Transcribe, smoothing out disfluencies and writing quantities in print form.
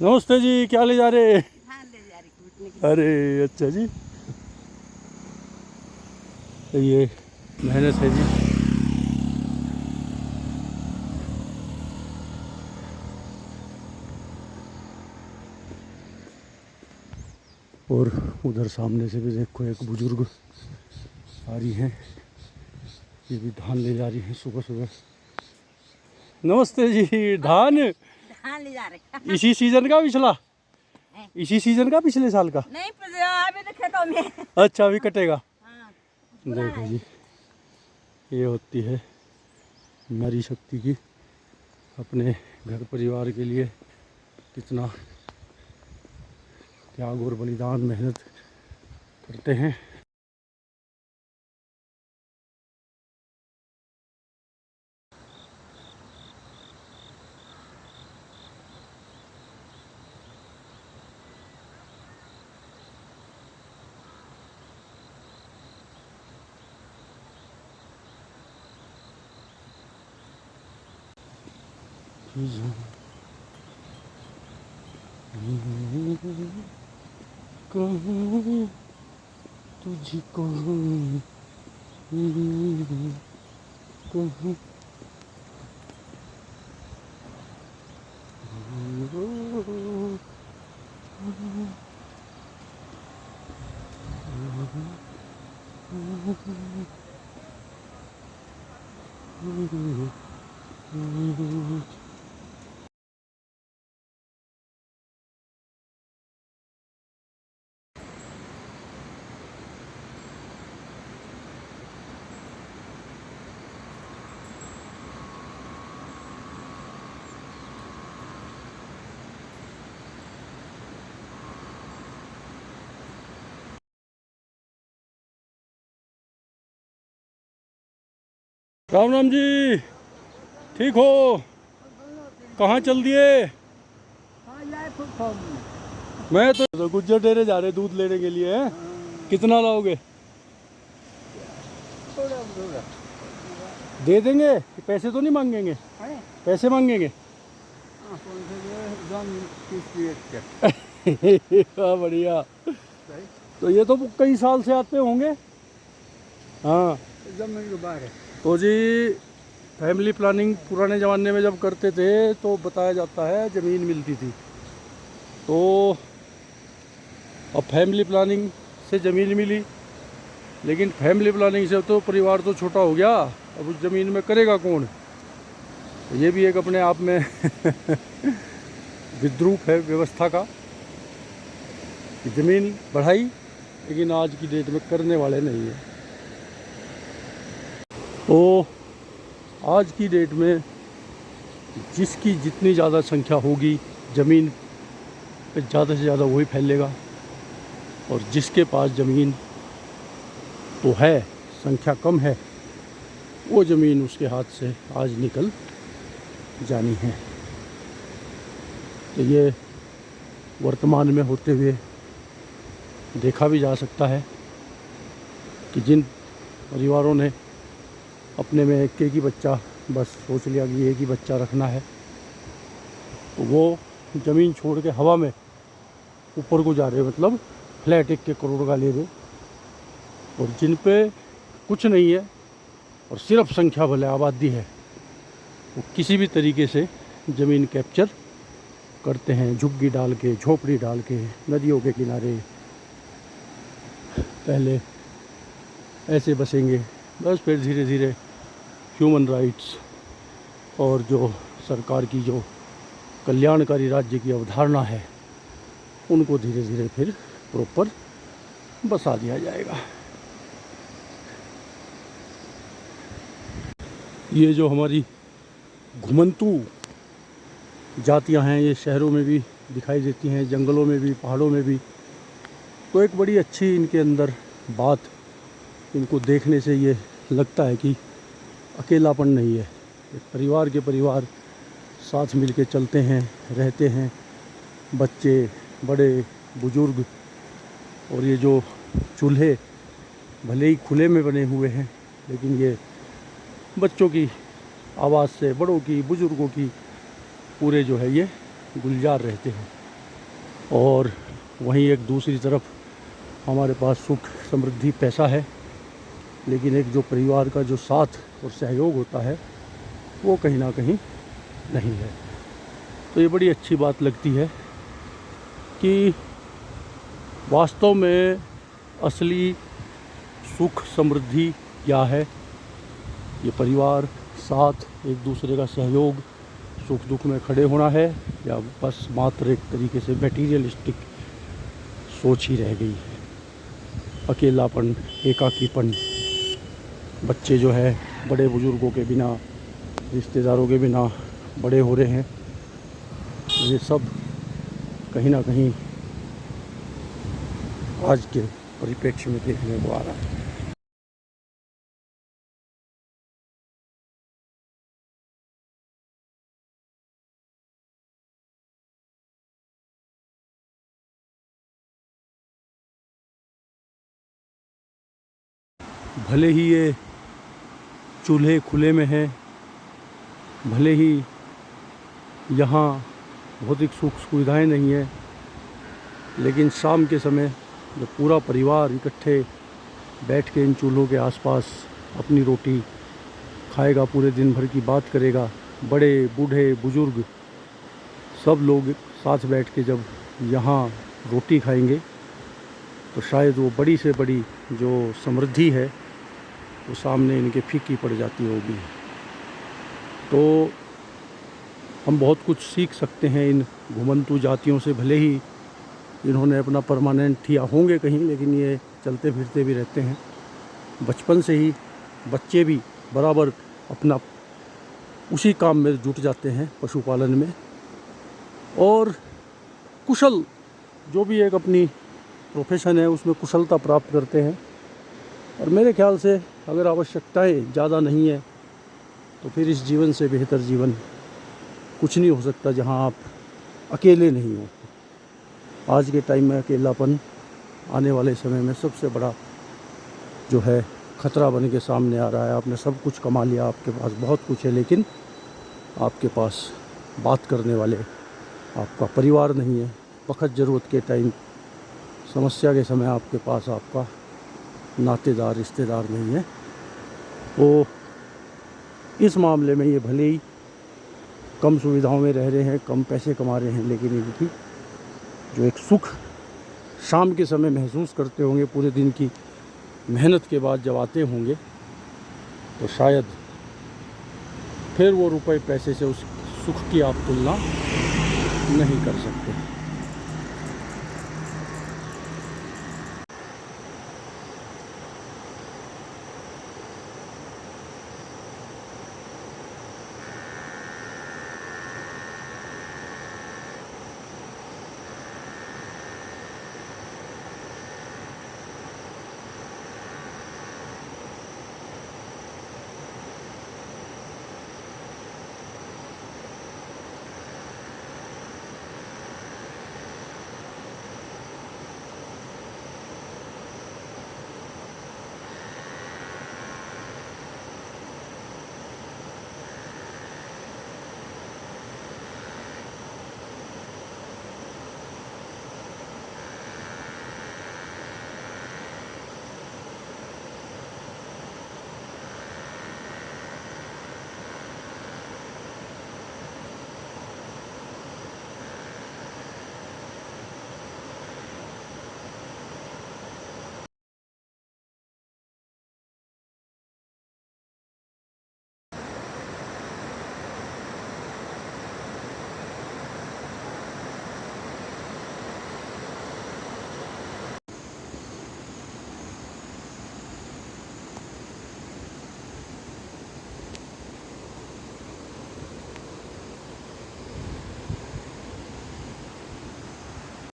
नमस्ते जी, क्या ले जा रहे? हाँ, ले जा रही कूटने के अरे अच्छा जी, ये मेहनत है जी। और उधर सामने से भी देखो एक बुजुर्ग आ रही हैं, ये भी धान ले जा रही हैं सुबह सुबह। नमस्ते जी। धान धान ले जा रहे इसी सीजन का पिछला, हैं। इसी सीजन का पिछले साल का? नहीं अभी तो खेतों में। अच्छा, अभी कटेगा। हाँ, देखो जी, ये होती है नारी शक्ति की, अपने घर परिवार के लिए कितना त्याग और बलिदान मेहनत करते हैं। कहूँ तुझको कहूँ राम राम जी, ठीक हो? कहाँ चल दिए? मैं तो गुज्जर डेरे जा रहे दूध लेने के लिए हैं। कितना लाओगे? दे देंगे? पैसे तो नहीं मांगेंगे? पैसे मांगेंगे? हाँ, बढ़िया। तो ये तो कई साल से आते होंगे। हाँ, जमीन के बाहर है। तो जी फैमिली प्लानिंग पुराने ज़माने में जब करते थे तो बताया जाता है ज़मीन मिलती थी। तो अब फैमिली प्लानिंग से ज़मीन मिली, लेकिन फैमिली प्लानिंग से तो परिवार तो छोटा हो गया, अब उस ज़मीन में करेगा कौन? तो ये भी एक अपने आप में विद्रूप है व्यवस्था का कि ज़मीन बढ़ाई, लेकिन आज की डेट में करने वाले नहीं है। तो आज की डेट में जिसकी जितनी ज़्यादा संख्या होगी ज़मीन पे, ज़्यादा से ज़्यादा वही फैलेगा, और जिसके पास ज़मीन तो है, संख्या कम है, वो ज़मीन उसके हाथ से आज निकल जानी है। तो ये वर्तमान में होते हुए देखा भी जा सकता है कि जिन परिवारों ने अपने में एक ही बच्चा बस सोच लिया कि एक ही बच्चा रखना है, तो वो ज़मीन छोड़ के हवा में ऊपर को जा रहे, मतलब फ्लैट 1 करोड़ का ले रहे। और जिन पे कुछ नहीं है और सिर्फ संख्या भले आबादी है, वो किसी भी तरीके से ज़मीन कैप्चर करते हैं, झुग्गी डाल के, झोपड़ी डाल के, नदियों के किनारे पहले ऐसे बसेंगे, बस फिर धीरे धीरे ह्यूमन राइट्स और जो सरकार की जो कल्याणकारी राज्य की अवधारणा है, उनको धीरे धीरे फिर प्रॉपर बसा दिया जाएगा। ये जो हमारी घुमंतू जातियां हैं, ये शहरों में भी दिखाई देती हैं, जंगलों में भी, पहाड़ों में भी। तो एक बड़ी अच्छी इनके अंदर बात, इनको देखने से ये लगता है कि अकेलापन नहीं है, एक परिवार के परिवार साथ मिल के चलते हैं, रहते हैं, बच्चे, बड़े, बुजुर्ग। और ये जो चूल्हे भले ही खुले में बने हुए हैं, लेकिन ये बच्चों की आवाज़ से, बड़ों की, बुजुर्गों की पूरे जो है ये गुलजार रहते हैं। और वहीं एक दूसरी तरफ हमारे पास सुख समृद्धि पैसा है, लेकिन एक जो परिवार का जो साथ और सहयोग होता है वो कहीं ना कहीं नहीं है। तो ये बड़ी अच्छी बात लगती है कि वास्तव में असली सुख समृद्धि क्या है। ये परिवार, साथ, एक दूसरे का सहयोग, सुख दुख में खड़े होना है, या बस मात्र एक तरीके से मटेरियलिस्टिक सोच ही रह गई है। अकेलापन, एकाकीपन, बच्चे जो है बड़े बुजुर्गों के बिना, रिश्तेदारों के बिना बड़े हो रहे हैं, ये सब कहीं ना कहीं आज के परिप्रेक्ष्य में देखने को आ रहा है। भले ही ये चूल्हे खुले में हैं, भले ही यहाँ भौतिक सुख सुविधाएं नहीं है, लेकिन शाम के समय जब पूरा परिवार इकट्ठे बैठ के इन चूल्हों के आसपास अपनी रोटी खाएगा, पूरे दिन भर की बात करेगा, बड़े बूढ़े बुजुर्ग सब लोग साथ बैठ के जब यहाँ रोटी खाएंगे, तो शायद वो बड़ी से बड़ी जो समृद्धि है वो सामने इनके फीकी पड़ जाती होगी। तो हम बहुत कुछ सीख सकते हैं इन घुमंतु जातियों से। भले ही इन्होंने अपना परमानेंट या होंगे कहीं, लेकिन ये चलते फिरते भी रहते हैं। बचपन से ही बच्चे भी बराबर अपना उसी काम में जुट जाते हैं, पशुपालन में, और कुशल जो भी एक अपनी प्रोफेशन है उसमें कुशलता प्राप्त करते हैं। और मेरे ख्याल से अगर आवश्यकताएं ज़्यादा नहीं है तो फिर इस जीवन से बेहतर जीवन कुछ नहीं हो सकता जहां आप अकेले नहीं हो। आज के टाइम में अकेलापन आने वाले समय में सबसे बड़ा जो है खतरा बन के सामने आ रहा है। आपने सब कुछ कमा लिया, आपके पास बहुत कुछ है, लेकिन आपके पास बात करने वाले, आपका परिवार नहीं है। वक्त ज़रूरत के टाइम, समस्या के समय आपके पास आपका नातेदार, रिश्तेदार नहीं है। तो इस मामले में ये भले ही कम सुविधाओं में रह रहे हैं, कम पैसे कमा रहे हैं, लेकिन इनकी जो एक सुख शाम के समय महसूस करते होंगे, पूरे दिन की मेहनत के बाद जब आते होंगे, तो शायद फिर वो रुपए पैसे से उस सुख की आप तुलना नहीं कर सकते।